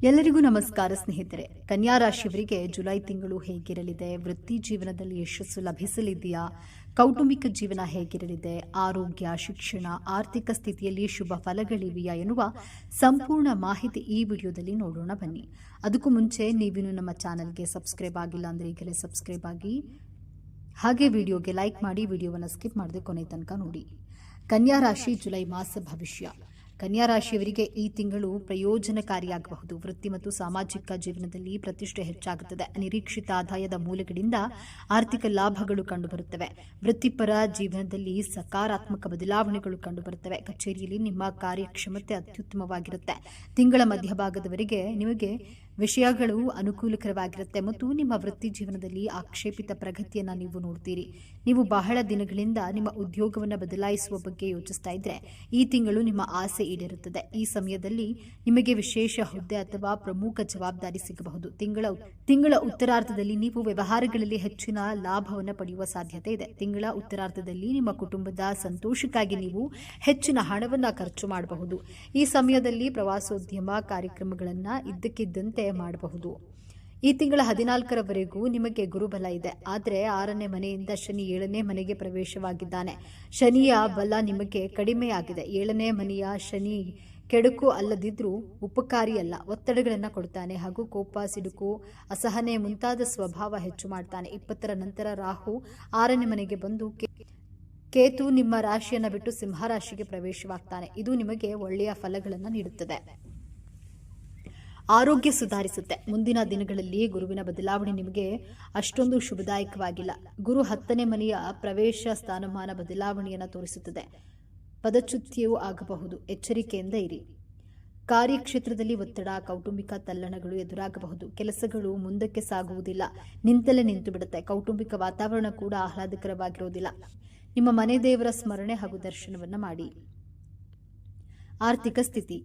ಎಲ್ಲರಿಗೂ ನಮಸ್ಕಾರ ಸ್ನೇಹಿತರೆ. ಕನ್ಯಾ ರಾಶಿಯವರಿಗೆ ಜುಲೈ ತಿಂಗಳು ಹೇಗಿರಲಿದೆ? ವೃತ್ತಿ ಜೀವನದಲ್ಲಿ ಯಶಸ್ಸು ಲಭಿಸಲಿದೆಯಾ? ಕೌಟುಂಬಿಕ ಜೀವನ ಹೇಗಿರಲಿದೆ? ಆರೋಗ್ಯ, ಶಿಕ್ಷಣ, ಆರ್ಥಿಕ ಸ್ಥಿತಿಯಲ್ಲಿ ಶುಭ ಫಲಗಳಿವೆಯಾ ಎನ್ನುವ ಸಂಪೂರ್ಣ ಮಾಹಿತಿ ಈ ವಿಡಿಯೋದಲ್ಲಿ ನೋಡೋಣ ಬನ್ನಿ. ಅದಕ್ಕೂ ಮುಂಚೆ ನೀವಿನ್ನು ನಮ್ಮ ಚಾನೆಲ್ಗೆ ಸಬ್ಸ್ಕ್ರೈಬ್ ಆಗಿಲ್ಲ ಅಂದರೆ ಈಗಲೇ ಸಬ್ಸ್ಕ್ರೈಬ್ ಆಗಿ, ಹಾಗೆ ವಿಡಿಯೋಗೆ ಲೈಕ್ ಮಾಡಿ, ವಿಡಿಯೋವನ್ನು ಸ್ಕಿಪ್ ಮಾಡದೆ ಕೊನೆ ತನಕ ನೋಡಿ. ಕನ್ಯಾ ರಾಶಿ ಜುಲೈ ಮಾಸ ಭವಿಷ್ಯ. ಕನ್ಯಾ ರಾಶಿಯವರಿಗೆ ಈ ತಿಂಗಳು ಪ್ರಯೋಜನಕಾರಿಯಾಗಬಹುದು. ವೃತ್ತಿ ಮತ್ತು ಸಾಮಾಜಿಕ ಜೀವನದಲ್ಲಿ ಪ್ರತಿಷ್ಠೆ ಹೆಚ್ಚಾಗುತ್ತದೆ. ಅನಿರೀಕ್ಷಿತ ಆದಾಯದ ಮೂಲಗಳಿಂದ ಆರ್ಥಿಕ ಲಾಭಗಳು ಕಂಡುಬರುತ್ತವೆ. ವೃತ್ತಿಪರ ಜೀವನದಲ್ಲಿ ಸಕಾರಾತ್ಮಕ ಬದಲಾವಣೆಗಳು ಕಂಡುಬರುತ್ತವೆ. ಕಚೇರಿಯಲ್ಲಿ ನಿಮ್ಮ ಕಾರ್ಯಕ್ಷಮತೆ ಅತ್ಯುತ್ತಮವಾಗಿರುತ್ತೆ. ತಿಂಗಳ ಮಧ್ಯಭಾಗದವರೆಗೆ ನಿಮಗೆ ವಿಷಯಗಳು ಅನುಕೂಲಕರವಾಗಿರುತ್ತೆ ಮತ್ತು ನಿಮ್ಮ ವೃತ್ತಿ ಜೀವನದಲ್ಲಿ ಆಕ್ಷೇಪಿತ ಪ್ರಗತಿಯನ್ನು ನೀವು ನೋಡ್ತೀರಿ. ನೀವು ಬಹಳ ದಿನಗಳಿಂದ ನಿಮ್ಮ ಉದ್ಯೋಗವನ್ನು ಬದಲಾಯಿಸುವ ಬಗ್ಗೆ ಯೋಚಿಸ್ತಾ ಇದ್ರೆ ಈ ತಿಂಗಳು ನಿಮ್ಮ ಆಸೆ ಈಡೇರುತ್ತದೆ. ಈ ಸಮಯದಲ್ಲಿ ನಿಮಗೆ ವಿಶೇಷ ಹುದ್ದೆ ಅಥವಾ ಪ್ರಮುಖ ಜವಾಬ್ದಾರಿ ಸಿಗಬಹುದು. ತಿಂಗಳ ಉತ್ತರಾರ್ಧದಲ್ಲಿ ನೀವು ವ್ಯವಹಾರಗಳಲ್ಲಿ ಹೆಚ್ಚಿನ ಲಾಭವನ್ನು ಪಡೆಯುವ ಸಾಧ್ಯತೆ ಇದೆ. ತಿಂಗಳ ಉತ್ತರಾರ್ಧದಲ್ಲಿ ನಿಮ್ಮ ಕುಟುಂಬದ ಸಂತೋಷಕ್ಕಾಗಿ ನೀವು ಹೆಚ್ಚಿನ ಹಣವನ್ನು ಖರ್ಚು ಮಾಡಬಹುದು. ಈ ಸಮಯದಲ್ಲಿ ಪ್ರವಾಸೋದ್ಯಮ ಕಾರ್ಯಕ್ರಮಗಳನ್ನು ಇದ್ದಕ್ಕಿದ್ದಂತೆ ಮಾಡಬಹುದು. ಈ ತಿಂಗಳ 14ರವರೆಗೂ ನಿಮಗೆ ಗುರುಬಲ ಇದೆ. ಆದರೆ 6ನೇ ಮನೆಯಿಂದ ಶನಿ 7ನೇ ಮನೆಗೆ ಪ್ರವೇಶವಾಗಿದ್ದಾನೆ. ಶನಿಯ ಬಲ ನಿಮಗೆ ಕಡಿಮೆಯಾಗಿದೆ. 7ನೇ ಮನೆಯ ಶನಿ ಕೆಡುಕು ಅಲ್ಲದಿದ್ರೂ ಉಪಕಾರಿಯಲ್ಲ. ಒತ್ತಡಗಳನ್ನು ಕೊಡ್ತಾನೆ ಹಾಗೂ ಕೋಪ, ಸಿಡುಕು, ಅಸಹನೆ ಮುಂತಾದ ಸ್ವಭಾವ ಹೆಚ್ಚು ಮಾಡ್ತಾನೆ. 20ರ ನಂತರ ರಾಹು 6ನೇ ಮನೆಗೆ ಬಂದು ಕೇತು ನಿಮ್ಮ ರಾಶಿಯನ್ನು ಬಿಟ್ಟು ಸಿಂಹ ರಾಶಿಗೆ ಪ್ರವೇಶವಾಗ್ತಾನೆ. ಇದು ನಿಮಗೆ ಒಳ್ಳೆಯ ಫಲಗಳನ್ನು ನೀಡುತ್ತದೆ. ಆರೋಗ್ಯ ಸುಧಾರಿಸುತ್ತೆ. ಮುಂದಿನ ದಿನಗಳಲ್ಲಿ ಗುರುವಿನ ಬದಲಾವಣೆ ನಿಮಗೆ ಅಷ್ಟೊಂದು ಶುಭದಾಯಕವಾಗಿಲ್ಲ. ಗುರು 10ನೇ ಮನೆಯ ಪ್ರವೇಶ ಸ್ಥಾನಮಾನ ಬದಲಾವಣೆಯನ್ನು ತೋರಿಸುತ್ತದೆ. ಪದಚ್ಯುತಿಯೂ ಆಗಬಹುದು. ಎಚ್ಚರಿಕೆಯಿಂದ ಇರಿ. ಕಾರ್ಯಕ್ಷೇತ್ರದಲ್ಲಿ ಒತ್ತಡ, ಕೌಟುಂಬಿಕ ತಲ್ಲಣಗಳು ಎದುರಾಗಬಹುದು. ಕೆಲಸಗಳು ಮುಂದಕ್ಕೆ ಸಾಗುವುದಿಲ್ಲ, ನಿಂತಲೇ ನಿಂತು ಬಿಡುತ್ತೆ. ಕೌಟುಂಬಿಕ ವಾತಾವರಣ ಕೂಡ ಆಹ್ಲಾದಕರವಾಗಿರುವುದಿಲ್ಲ. ನಿಮ್ಮ ಮನೆ ದೇವರ ಸ್ಮರಣೆ ಹಾಗೂ ದರ್ಶನವನ್ನು ಮಾಡಿ. ಆರ್ಥಿಕ ಸ್ಥಿತಿ.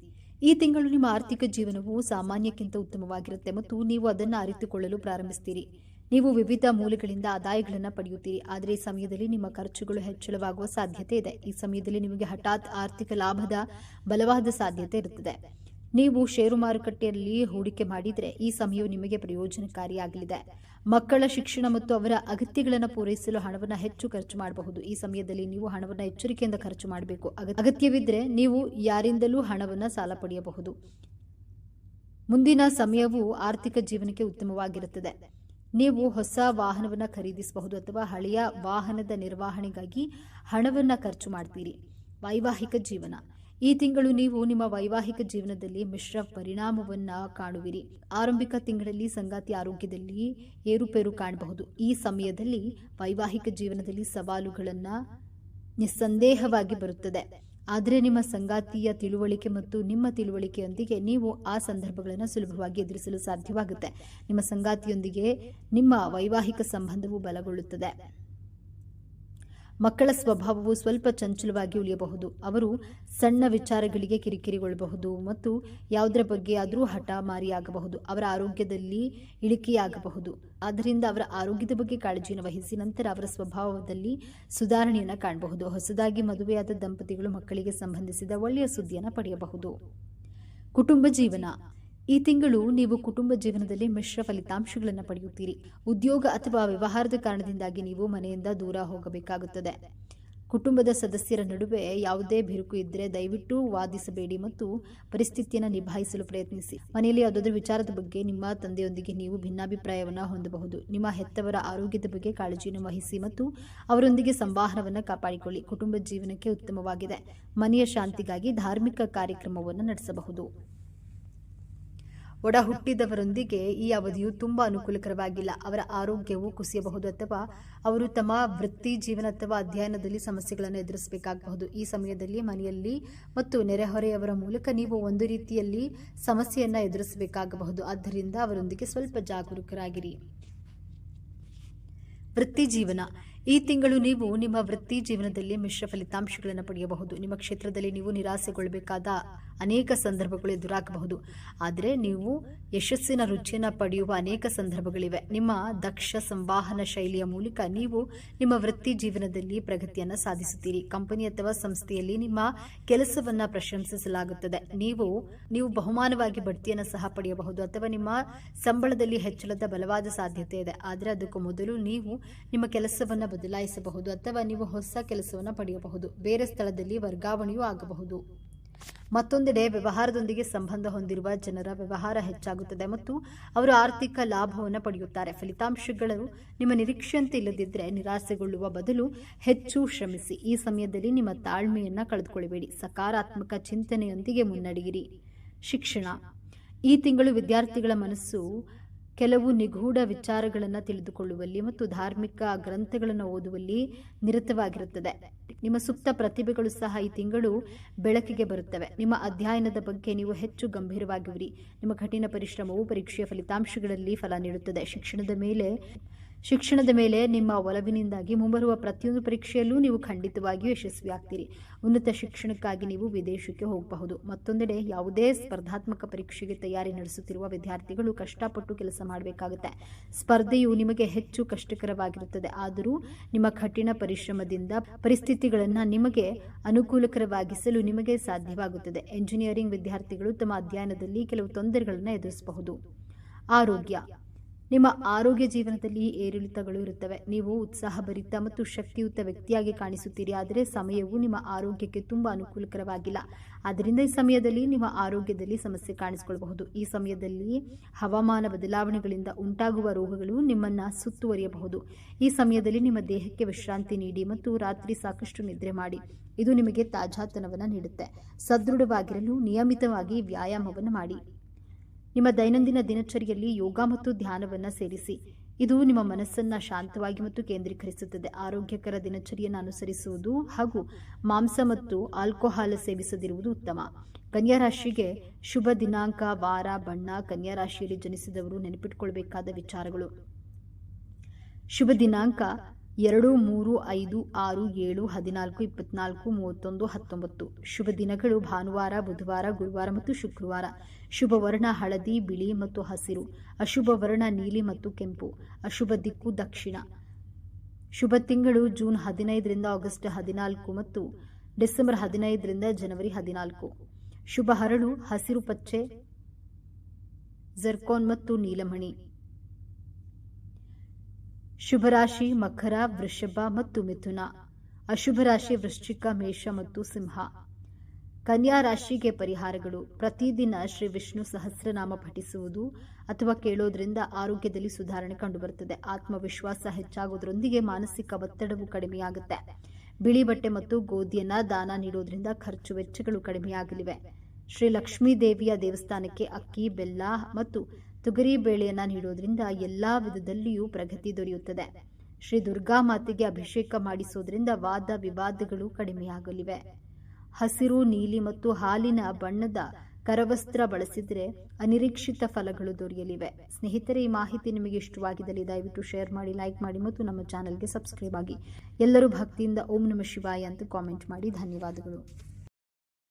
ಈ ತಿಂಗಳು ನಿಮ್ಮ ಆರ್ಥಿಕ ಜೀವನವು ಸಾಮಾನ್ಯಕ್ಕಿಂತ ಉತ್ತಮವಾಗಿರುತ್ತೆ ಮತ್ತು ನೀವು ಅದನ್ನು ಅರಿತುಕೊಳ್ಳಲು ಪ್ರಾರಂಭಿಸ್ತೀರಿ. ನೀವು ವಿವಿಧ ಮೂಲಗಳಿಂದ ಆದಾಯಗಳನ್ನು ಪಡೆಯುತ್ತೀರಿ. ಆದರೆ ಈ ಸಮಯದಲ್ಲಿ ನಿಮ್ಮ ಖರ್ಚುಗಳು ಹೆಚ್ಚಳವಾಗುವ ಸಾಧ್ಯತೆ ಇದೆ. ಈ ಸಮಯದಲ್ಲಿ ನಿಮಗೆ ಹಠಾತ್ ಆರ್ಥಿಕ ಲಾಭದ ಬಲವಾದ ಸಾಧ್ಯತೆ ಇರುತ್ತದೆ. ನೀವು ಷೇರು ಮಾರುಕಟ್ಟೆಯಲ್ಲಿ ಹೂಡಿಕೆ ಮಾಡಿದರೆ ಈ ಸಮಯವು ನಿಮಗೆ ಪ್ರಯೋಜನಕಾರಿಯಾಗಲಿದೆ. ಮಕ್ಕಳ ಶಿಕ್ಷಣ ಮತ್ತು ಅವರ ಅಗತ್ಯಗಳನ್ನು ಪೂರೈಸಲು ಹಣವನ್ನು ಹೆಚ್ಚು ಖರ್ಚು ಮಾಡಬಹುದು. ಈ ಸಮಯದಲ್ಲಿ ನೀವು ಹಣವನ್ನು ಎಚ್ಚರಿಕೆಯಿಂದ ಖರ್ಚು ಮಾಡಬೇಕು. ಅಗತ್ಯವಿದ್ದರೆ ನೀವು ಯಾರಿಂದಲೂ ಹಣವನ್ನು ಸಾಲ ಪಡೆಯಬಹುದು. ಮುಂದಿನ ಸಮಯವು ಆರ್ಥಿಕ ಜೀವನಕ್ಕೆ ಉತ್ತಮವಾಗಿರುತ್ತದೆ. ನೀವು ಹೊಸ ವಾಹನವನ್ನು ಖರೀದಿಸಬಹುದು ಅಥವಾ ಹಳೆಯ ವಾಹನದ ನಿರ್ವಹಣೆಗಾಗಿ ಹಣವನ್ನು ಖರ್ಚು ಮಾಡ್ತೀರಿ. ವೈವಾಹಿಕ ಜೀವನ. ಈ ತಿಂಗಳು ನೀವು ನಿಮ್ಮ ವೈವಾಹಿಕ ಜೀವನದಲ್ಲಿ ಮಿಶ್ರ ಪರಿಣಾಮವನ್ನು ಕಾಣುವಿರಿ. ಆರಂಭಿಕ ತಿಂಗಳಲ್ಲಿ ಸಂಗಾತಿ ಆರೋಗ್ಯದಲ್ಲಿ ಏರುಪೇರು ಕಾಣಬಹುದು. ಈ ಸಮಯದಲ್ಲಿ ವೈವಾಹಿಕ ಜೀವನದಲ್ಲಿ ಸವಾಲುಗಳನ್ನು ನಿಸ್ಸಂದೇಹವಾಗಿ ಬರುತ್ತದೆ. ಆದರೆ ನಿಮ್ಮ ಸಂಗಾತಿಯ ತಿಳುವಳಿಕೆ ಮತ್ತು ನಿಮ್ಮ ತಿಳುವಳಿಕೆಯೊಂದಿಗೆ ನೀವು ಆ ಸಂದರ್ಭಗಳನ್ನು ಸುಲಭವಾಗಿ ಎದುರಿಸಲು ಸಾಧ್ಯವಾಗುತ್ತೆ. ನಿಮ್ಮ ಸಂಗಾತಿಯೊಂದಿಗೆ ನಿಮ್ಮ ವೈವಾಹಿಕ ಸಂಬಂಧವು ಬಲಗೊಳ್ಳುತ್ತದೆ. ಮಕ್ಕಳ ಸ್ವಭಾವವು ಸ್ವಲ್ಪ ಚಂಚಲವಾಗಿ ಉಳಿಯಬಹುದು. ಅವರು ಸಣ್ಣ ವಿಚಾರಗಳಿಗೆ ಕಿರಿಕಿರಿಗೊಳ್ಳಬಹುದು ಮತ್ತು ಯಾವುದರ ಬಗ್ಗೆ ಆದರೂ ಹಠ ಮಾರಿಯಾಗಬಹುದು. ಅವರ ಆರೋಗ್ಯದಲ್ಲಿ ಇಳಿಕೆಯಾಗಬಹುದು. ಆದ್ದರಿಂದ ಅವರ ಆರೋಗ್ಯದ ಬಗ್ಗೆ ಕಾಳಜಿಯನ್ನು ವಹಿಸಿ ನಂತರ ಅವರ ಸ್ವಭಾವದಲ್ಲಿ ಸುಧಾರಣೆಯನ್ನು ಕಾಣಬಹುದು. ಹೊಸದಾಗಿ ಮದುವೆಯಾದ ದಂಪತಿಗಳು ಮಕ್ಕಳಿಗೆ ಸಂಬಂಧಿಸಿದ ಒಳ್ಳೆಯ ಸುದ್ದಿಯನ್ನು ಪಡೆಯಬಹುದು. ಕುಟುಂಬ ಜೀವನ. ಈ ತಿಂಗಳು ನೀವು ಕುಟುಂಬ ಜೀವನದಲ್ಲಿ ಮಿಶ್ರ ಫಲಿತಾಂಶಗಳನ್ನು ಪಡೆಯುತ್ತೀರಿ. ಉದ್ಯೋಗ ಅಥವಾ ವ್ಯವಹಾರದ ಕಾರಣದಿಂದಾಗಿ ನೀವು ಮನೆಯಿಂದ ದೂರ ಹೋಗಬೇಕಾಗುತ್ತದೆ. ಕುಟುಂಬದ ಸದಸ್ಯರ ನಡುವೆ ಯಾವುದೇ ಬಿರುಕು ಇದ್ದರೆ ದಯವಿಟ್ಟು ವಾದಿಸಬೇಡಿ ಮತ್ತು ಪರಿಸ್ಥಿತಿಯನ್ನು ನಿಭಾಯಿಸಲು ಪ್ರಯತ್ನಿಸಿ. ಮನೆಯಲ್ಲಿ ಯಾವುದಾದ್ರೂ ವಿಚಾರದ ಬಗ್ಗೆ ನಿಮ್ಮ ತಂದೆಯೊಂದಿಗೆ ನೀವು ಭಿನ್ನಾಭಿಪ್ರಾಯವನ್ನು ಹೊಂದಬಹುದು. ನಿಮ್ಮ ಹೆತ್ತವರ ಆರೋಗ್ಯದ ಬಗ್ಗೆ ಕಾಳಜಿಯನ್ನು ವಹಿಸಿ ಮತ್ತು ಅವರೊಂದಿಗೆ ಸಂವಹನವನ್ನು ಕಾಪಾಡಿಕೊಳ್ಳಿ. ಕುಟುಂಬ ಜೀವನಕ್ಕೆ ಉತ್ತಮವಾಗಿದೆ. ಮನೆಯ ಶಾಂತಿಗಾಗಿ ಧಾರ್ಮಿಕ ಕಾರ್ಯಕ್ರಮವನ್ನು ನಡೆಸಬಹುದು. ಒಡ ಹುಟ್ಟಿದವರೊಂದಿಗೆ ಈ ಅವಧಿಯು ತುಂಬಾ ಅನುಕೂಲಕರವಾಗಿಲ್ಲ. ಅವರ ಆರೋಗ್ಯವು ಕುಸಿಯಬಹುದು ಅಥವಾ ಅವರು ತಮ್ಮ ವೃತ್ತಿ ಜೀವನ ಅಥವಾ ಅಧ್ಯಯನದಲ್ಲಿ ಸಮಸ್ಯೆಗಳನ್ನು ಎದುರಿಸಬೇಕಾಗಬಹುದು. ಈ ಸಮಯದಲ್ಲಿ ಮನೆಯಲ್ಲಿ ಮತ್ತು ನೆರೆಹೊರೆಯವರ ಮೂಲಕ ನೀವು ಒಂದು ರೀತಿಯಲ್ಲಿ ಸಮಸ್ಯೆಯನ್ನು ಎದುರಿಸಬೇಕಾಗಬಹುದು. ಆದ್ದರಿಂದ ಅವರೊಂದಿಗೆ ಸ್ವಲ್ಪ ಜಾಗರೂಕರಾಗಿರಿ. ವೃತ್ತಿ ಜೀವನ. ಈ ತಿಂಗಳು ನೀವು ನಿಮ್ಮ ವೃತ್ತಿ ಜೀವನದಲ್ಲಿ ಮಿಶ್ರ ಫಲಿತಾಂಶಗಳನ್ನು ಪಡೆಯಬಹುದು. ನಿಮ್ಮ ಕ್ಷೇತ್ರದಲ್ಲಿ ನೀವು ನಿರಾಸೆಗೊಳ್ಳಬೇಕಾದ ಅನೇಕ ಸಂದರ್ಭಗಳು ಎದುರಾಗಬಹುದು. ಆದರೆ ನೀವು ಯಶಸ್ಸಿನ ರುಚಿಯನ್ನು ಪಡೆಯುವ ಅನೇಕ ಸಂದರ್ಭಗಳಿವೆ. ನಿಮ್ಮ ದಕ್ಷ ಸಂವಹನ ಶೈಲಿಯ ಮೂಲಕ ನೀವು ನಿಮ್ಮ ವೃತ್ತಿ ಜೀವನದಲ್ಲಿ ಪ್ರಗತಿಯನ್ನು ಸಾಧಿಸುತ್ತೀರಿ. ಕಂಪನಿ ಅಥವಾ ಸಂಸ್ಥೆಯಲ್ಲಿ ನಿಮ್ಮ ಕೆಲಸವನ್ನು ಪ್ರಶಂಸಿಸಲಾಗುತ್ತದೆ. ನೀವು ಬಹುಮಾನವಾಗಿ ಬಡ್ತಿಯನ್ನು ಸಹ ಪಡೆಯಬಹುದು ಅಥವಾ ನಿಮ್ಮ ಸಂಬಳದಲ್ಲಿ ಹೆಚ್ಚಳದ ಬಲವಾದ ಸಾಧ್ಯತೆ ಇದೆ. ಆದರೆ ಅದಕ್ಕೂ ಮೊದಲು ನೀವು ನಿಮ್ಮ ಕೆಲಸವನ್ನು ಬದಲಾಯಿಸಬಹುದು ಅಥವಾ ನೀವು ಹೊಸ ಕೆಲಸವನ್ನು ಪಡೆಯಬಹುದು. ಬೇರೆ ಸ್ಥಳದಲ್ಲಿ ವರ್ಗಾವಣೆಯೂ ಆಗಬಹುದು. ಮತ್ತೊಂದೆಡೆ ವ್ಯವಹಾರದೊಂದಿಗೆ ಸಂಬಂಧ ಹೊಂದಿರುವ ಜನರ ವ್ಯವಹಾರ ಹೆಚ್ಚಾಗುತ್ತದೆ ಮತ್ತು ಅವರು ಆರ್ಥಿಕ ಲಾಭವನ್ನು ಪಡೆಯುತ್ತಾರೆ. ಫಲಿತಾಂಶಗಳು ನಿಮ್ಮ ನಿರೀಕ್ಷೆಯಂತೆ ಇಲ್ಲದಿದ್ದರೆ ನಿರಾಸೆಗೊಳ್ಳುವ ಬದಲು ಹೆಚ್ಚು ಶ್ರಮಿಸಿ. ಈ ಸಮಯದಲ್ಲಿ ನಿಮ್ಮ ತಾಳ್ಮೆಯನ್ನು ಕಳೆದುಕೊಳ್ಳಬೇಡಿ. ಸಕಾರಾತ್ಮಕ ಚಿಂತನೆಯೊಂದಿಗೆ ಮುನ್ನಡೆಯಿರಿ. ಶಿಕ್ಷಣ. ಈ ತಿಂಗಳು ವಿದ್ಯಾರ್ಥಿಗಳ ಮನಸ್ಸು ಕೆಲವು ನಿಗೂಢ ವಿಚಾರಗಳನ್ನು ತಿಳಿದುಕೊಳ್ಳುವಲ್ಲಿ ಮತ್ತು ಧಾರ್ಮಿಕ ಗ್ರಂಥಗಳನ್ನು ಓದುವಲ್ಲಿ ನಿರತವಾಗಿರುತ್ತದೆ. ನಿಮ್ಮ ಸುಪ್ತ ಪ್ರತಿಭೆಗಳು ಸಹ ಈ ತಿಂಗಳು ಬೆಳಕಿಗೆ ಬರುತ್ತವೆ. ನಿಮ್ಮ ಅಧ್ಯಯನದ ಬಗ್ಗೆ ನೀವು ಹೆಚ್ಚು ಗಂಭೀರವಾಗಿರಿ. ನಿಮ್ಮ ಕಠಿಣ ಪರಿಶ್ರಮವು ಪರೀಕ್ಷೆಯ ಫಲಿತಾಂಶಗಳಲ್ಲಿ ಫಲ ನೀಡುತ್ತದೆ. ಶಿಕ್ಷಣದ ಮೇಲೆ ನಿಮ್ಮ ಒಲವಿನಿಂದಾಗಿ ಮುಂಬರುವ ಪ್ರತಿಯೊಂದು ಪರೀಕ್ಷೆಯಲ್ಲೂ ನೀವು ಖಂಡಿತವಾಗಿಯೂ ಯಶಸ್ವಿಯಾಗ್ತೀರಿ. ಉನ್ನತ ಶಿಕ್ಷಣಕ್ಕಾಗಿ ನೀವು ವಿದೇಶಕ್ಕೆ ಹೋಗಬಹುದು. ಮತ್ತೊಂದೆಡೆ ಯಾವುದೇ ಸ್ಪರ್ಧಾತ್ಮಕ ಪರೀಕ್ಷೆಗೆ ತಯಾರಿ ನಡೆಸುತ್ತಿರುವ ವಿದ್ಯಾರ್ಥಿಗಳು ಕಷ್ಟಪಟ್ಟು ಕೆಲಸ ಮಾಡಬೇಕಾಗುತ್ತೆ. ಸ್ಪರ್ಧೆಯು ನಿಮಗೆ ಹೆಚ್ಚು ಕಷ್ಟಕರವಾಗಿರುತ್ತದೆ. ಆದರೂ ನಿಮ್ಮ ಕಠಿಣ ಪರಿಶ್ರಮದಿಂದ ಪರಿಸ್ಥಿತಿಗಳನ್ನು ನಿಮಗೆ ಅನುಕೂಲಕರವಾಗಿಸಲು ನಿಮಗೆ ಸಾಧ್ಯವಾಗುತ್ತದೆ. ಎಂಜಿನಿಯರಿಂಗ್ ವಿದ್ಯಾರ್ಥಿಗಳು ತಮ್ಮ ಅಧ್ಯಯನದಲ್ಲಿ ಕೆಲವು ತೊಂದರೆಗಳನ್ನು ಎದುರಿಸಬಹುದು. ಆರೋಗ್ಯ. ನಿಮ್ಮ ಆರೋಗ್ಯ ಜೀವನದಲ್ಲಿ ಏರಿಳಿತಗಳು ಇರುತ್ತವೆ. ನೀವು ಉತ್ಸಾಹಭರಿತ ಮತ್ತು ಶಕ್ತಿಯುತ ವ್ಯಕ್ತಿಯಾಗಿ ಕಾಣಿಸುತ್ತೀರಿ. ಆದರೆ ಸಮಯವು ನಿಮ್ಮ ಆರೋಗ್ಯಕ್ಕೆ ತುಂಬಾ ಅನುಕೂಲಕರವಾಗಿಲ್ಲ. ಆದ್ದರಿಂದ ಈ ಸಮಯದಲ್ಲಿ ನಿಮ್ಮ ಆರೋಗ್ಯದಲ್ಲಿ ಸಮಸ್ಯೆ ಕಾಣಿಸಿಕೊಳ್ಳಬಹುದು. ಈ ಸಮಯದಲ್ಲಿ ಹವಾಮಾನ ಬದಲಾವಣೆಗಳಿಂದ ಉಂಟಾಗುವ ರೋಗಗಳು ನಿಮ್ಮನ್ನು ಸುತ್ತುವರಿಯಬಹುದು. ಈ ಸಮಯದಲ್ಲಿ ನಿಮ್ಮ ದೇಹಕ್ಕೆ ವಿಶ್ರಾಂತಿ ನೀಡಿ ಮತ್ತು ರಾತ್ರಿ ಸಾಕಷ್ಟು ನಿದ್ರೆ ಮಾಡಿ. ಇದು ನಿಮಗೆ ತಾಜಾತನವನ್ನು ನೀಡುತ್ತೆ. ಸದೃಢವಾಗಿರಲು ನಿಯಮಿತವಾಗಿ ವ್ಯಾಯಾಮವನ್ನು ಮಾಡಿ. ನಿಮ್ಮ ದೈನಂದಿನ ದಿನಚರಿಯಲ್ಲಿ ಯೋಗ ಮತ್ತು ಧ್ಯಾನವನ್ನು ಸೇರಿಸಿ. ಇದು ನಿಮ್ಮ ಮನಸ್ಸನ್ನು ಶಾಂತವಾಗಿ ಮತ್ತು ಕೇಂದ್ರೀಕರಿಸುತ್ತದೆ. ಆರೋಗ್ಯಕರ ದಿನಚರಿಯನ್ನು ಅನುಸರಿಸುವುದು ಹಾಗೂ ಮಾಂಸ ಮತ್ತು ಆಲ್ಕೋಹಾಲ್ ಸೇವಿಸದಿರುವುದು ಉತ್ತಮ. ಕನ್ಯಾ ರಾಶಿಗೆ ಶುಭ ದಿನಾಂಕ, ವಾರ, ಬಣ್ಣ. ಕನ್ಯಾ ರಾಶಿಯಲ್ಲಿ ಜನಿಸಿದವರು ನೆನಪಿಟ್ಟುಕೊಳ್ಳಬೇಕಾದ ವಿಚಾರಗಳು. ಶುಭ ದಿನಾಂಕ 2, 3, 5, 6, 7, 14, 24, 31, 19. ಶುಭ ದಿನಗಳು ಭಾನುವಾರ, ಬುಧವಾರ, ಗುರುವಾರ ಮತ್ತು ಶುಕ್ರವಾರ. ಶುಭ ವರ್ಣ ಹಳದಿ, ಬಿಳಿ ಮತ್ತು ಹಸಿರು. ಅಶುಭ ವರ್ಣ ನೀಲಿ ಮತ್ತು ಕೆಂಪು. ಅಶುಭ ದಿಕ್ಕು ದಕ್ಷಿಣ. ಶುಭ ತಿಂಗಳು ಜೂನ್ 15ರಿಂದ ಆಗಸ್ಟ್ 14 ಮತ್ತು ಡಿಸೆಂಬರ್ 15ರಿಂದ ಜನವರಿ 14. ಶುಭ ಹರಳು ಹಸಿರು, ಪಚ್ಚೆ, ಜರ್ಕೋನ್ ಮತ್ತು ನೀಲಮಣಿ. ಶುಭ ರಾಶಿ ಮಕರ, ವೃಷಭ ಮತ್ತು ಮಿಥುನ. ಅಶುಭ ರಾಶಿ ವೃಶ್ಚಿಕ, ಮೇಷ ಮತ್ತು ಸಿಂಹ. ಕನ್ಯಾ ರಾಶಿಗೆ ಪರಿಹಾರಗಳು. ಪ್ರತಿದಿನ ಶ್ರೀ ವಿಷ್ಣು ಸಹಸ್ರನಾಮ ಪಠಿಸುವುದು ಅಥವಾ ಕೇಳೋದ್ರಿಂದ ಆರೋಗ್ಯದಲ್ಲಿ ಸುಧಾರಣೆ ಕಂಡುಬರುತ್ತದೆ. ಆತ್ಮವಿಶ್ವಾಸ ಹೆಚ್ಚಾಗೋದ್ರೊಂದಿಗೆ ಮಾನಸಿಕ ಒತ್ತಡವು ಕಡಿಮೆಯಾಗುತ್ತೆ. ಬಿಳಿ ಬಟ್ಟೆ ಮತ್ತು ಗೋಧಿಯನ್ನ ದಾನ ನೀಡೋದ್ರಿಂದ ಖರ್ಚು ವೆಚ್ಚಗಳು ಕಡಿಮೆಯಾಗಲಿವೆ. ಶ್ರೀ ಲಕ್ಷ್ಮೀ ದೇವಿಯ ದೇವಸ್ಥಾನಕ್ಕೆ ಅಕ್ಕಿ, ಬೆಲ್ಲ ಮತ್ತು ತೊಗರಿ ಬೇಳೆಯನ್ನ ನೀಡೋದ್ರಿಂದ ಎಲ್ಲಾ ವಿಧದಲ್ಲಿಯೂ ಪ್ರಗತಿ ದೊರೆಯುತ್ತದೆ. ಶ್ರೀ ದುರ್ಗಾ ಮಾತೆಗೆ ಅಭಿಷೇಕ ಮಾಡಿಸೋದ್ರಿಂದ ವಾದ ವಿವಾದಗಳು ಕಡಿಮೆಯಾಗಲಿವೆ. ಹಸಿರು, ನೀಲಿ ಮತ್ತು ಹಾಲಿನ ಬಣ್ಣದ ಕರವಸ್ತ್ರ ಬಳಸಿದರೆ ಅನಿರೀಕ್ಷಿತ ಫಲಗಳು ದೊರೆಯಲಿವೆ. ಸ್ನೇಹಿತರೆ, ಈ ಮಾಹಿತಿ ನಿಮಗೆ ಇಷ್ಟವಾಗಿದ್ದಲ್ಲಿ ದಯವಿಟ್ಟು ಶೇರ್ ಮಾಡಿ, ಲೈಕ್ ಮಾಡಿ ಮತ್ತು ನಮ್ಮ ಚಾನೆಲ್ಗೆ ಸಬ್ಸ್ಕ್ರೈಬ್ ಆಗಿ. ಎಲ್ಲರೂ ಭಕ್ತಿಯಿಂದ ಓಂ ನಮಃ ಶಿವಾಯ ಅಂತ ಕಾಮೆಂಟ್ ಮಾಡಿ. ಧನ್ಯವಾದಗಳು.